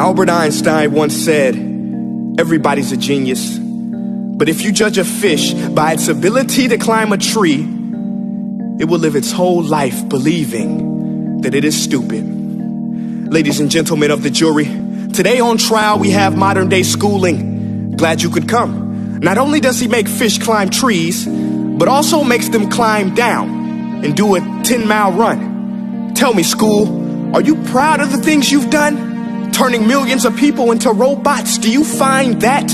Albert Einstein once said, everybody's a genius. But if you judge a fish by its ability to climb a tree, it will live its whole life believing that it is stupid. Ladies and gentlemen of the jury, today on trial we have modern day schooling. Glad you could come. Not only does he make fish climb trees, but also makes them climb down and do a 10-mile run. Tell me, school, are you proud of the things you've done? Turning millions of people into robots, do you find that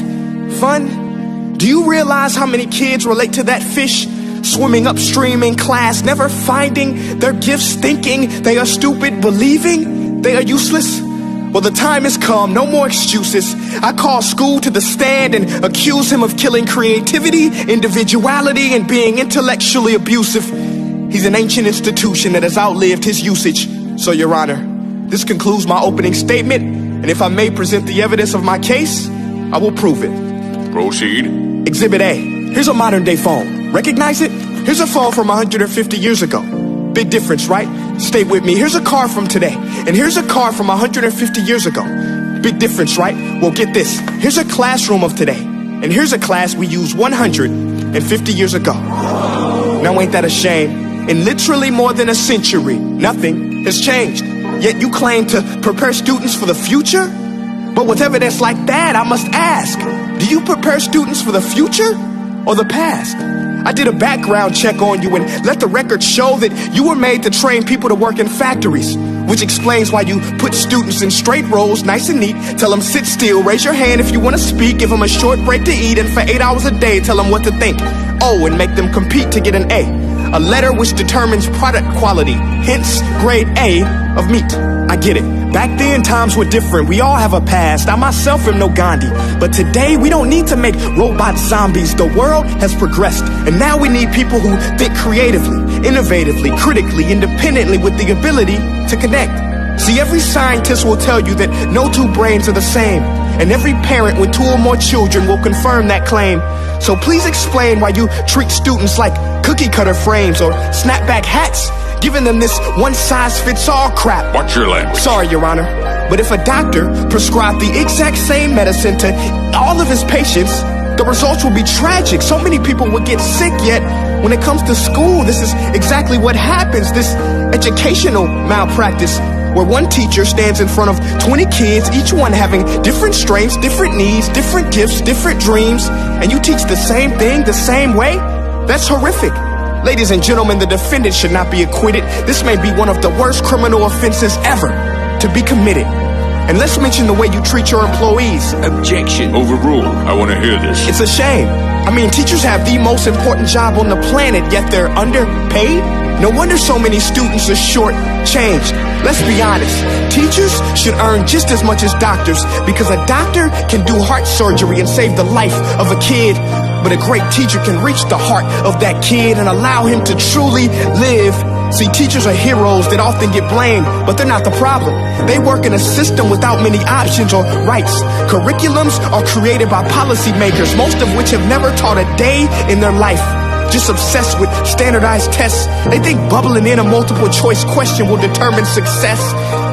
fun? Do you realize how many kids relate to that fish swimming upstream in class, never finding their gifts, thinking they are stupid, believing they are useless? Well, the time has come, no more excuses. I call school to the stand and accuse him of killing creativity, individuality, and being intellectually abusive. He's an ancient institution that has outlived his usage. So, Your Honor, this concludes my opening statement, and if I may present the evidence of my case, I will prove it. Proceed. Exhibit A. Here's a modern-day phone. Recognize it? Here's a phone from 150 years ago. Big difference, right? Stay with me. Here's a car from today, and here's a car from 150 years ago. Big difference, right? Well, get this. Here's a classroom of today, and here's a class we used 150 years ago. Now, ain't that a shame? In literally more than a century, nothing has changed. Yet you claim to prepare students for the future? But with evidence like that, I must ask, do you prepare students for the future or the past? I did a background check on you and let the record show that you were made to train people to work in factories, which explains why you put students in straight rows, nice and neat, tell them sit still, raise your hand if you want to speak, give them a short break to eat, and for 8 hours a day tell them what to think. Oh, and make them compete to get an A. A letter which determines product quality, hence grade A of meat. I get it. Back then, times were different. We all have a past. I myself am no Gandhi. But today, we don't need to make robot zombies. The world has progressed. And now we need people who think creatively, innovatively, critically, independently, with the ability to connect. See, every scientist will tell you that no two brains are the same. And every parent with 2 or more children will confirm that claim. So please explain why you treat students like cookie cutter frames or snapback hats, giving them this one-size-fits-all crap. Watch your language. Sorry, Your Honor, but if a doctor prescribed the exact same medicine to all of his patients, the results will be tragic. So many people would get sick, yet when it comes to school, this is exactly what happens, this educational malpractice, where one teacher stands in front of 20 kids, each one having different strengths, different needs, different gifts, different dreams, and you teach the same thing the same way? That's horrific. Ladies and gentlemen, the defendant should not be acquitted. This may be one of the worst criminal offenses ever to be committed. And let's mention the way you treat your employees. Objection. Overruled. I want to hear this. It's a shame. I mean, teachers have the most important job on the planet, yet they're underpaid? No wonder so many students are short-changed. Let's be honest. Teachers should earn just as much as doctors, because a doctor can do heart surgery and save the life of a kid. But a great teacher can reach the heart of that kid and allow him to truly live. See, teachers are heroes that often get blamed, but they're not the problem. They work in a system without many options or rights. Curriculums are created by policymakers, most of which have never taught a day in their life. Just obsessed with standardized tests. They think bubbling in a multiple choice question will determine success.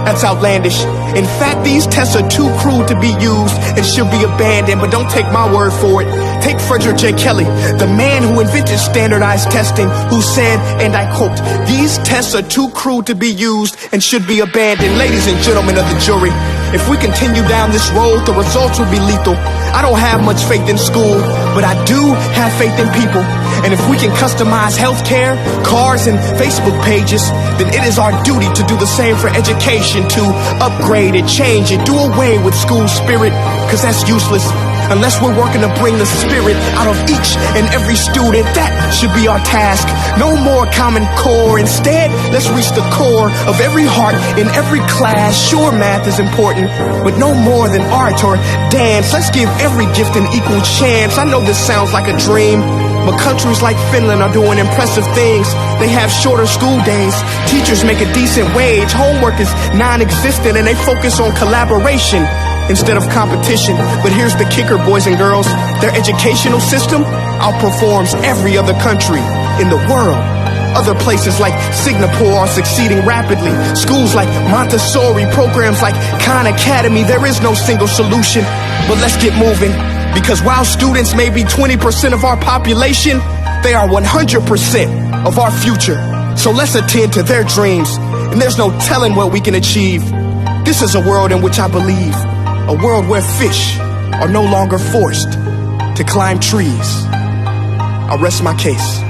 That's outlandish. In fact, these tests are too cruel to be used and should be abandoned, but don't take my word for it. Take Frederick J. Kelly, the man who invented standardized testing, who said, and I quote, "These tests are too cruel to be used and should be abandoned." Ladies and gentlemen of the jury, if we continue down this road, the results will be lethal. I don't have much faith in school, but I do have faith in people. And if we can customize healthcare, cars, and Facebook pages, then it is our duty to do the same for education, to upgrade it, change it, do away with school spirit, because that's useless. Unless we're working to bring the spirit out of each and every student, that should be our task. No more Common Core. Instead, let's reach the core of every heart in every class. Sure, math is important, but no more than art or dance. Let's give every gift an equal chance. I know this sounds like a dream, but countries like Finland are doing impressive things. They have shorter school days. Teachers make a decent wage. Homework is non-existent, and they focus on collaboration instead of competition. But here's the kicker, boys and girls. Their educational system outperforms every other country in the world. Other places like Singapore are succeeding rapidly. Schools like Montessori, programs like Khan Academy. There is no single solution, but let's get moving. Because while students may be 20% of our population, they are 100% of our future. So let's attend to their dreams, and there's no telling what we can achieve. This is a world in which I believe, a world where fish are no longer forced to climb trees. I rest my case.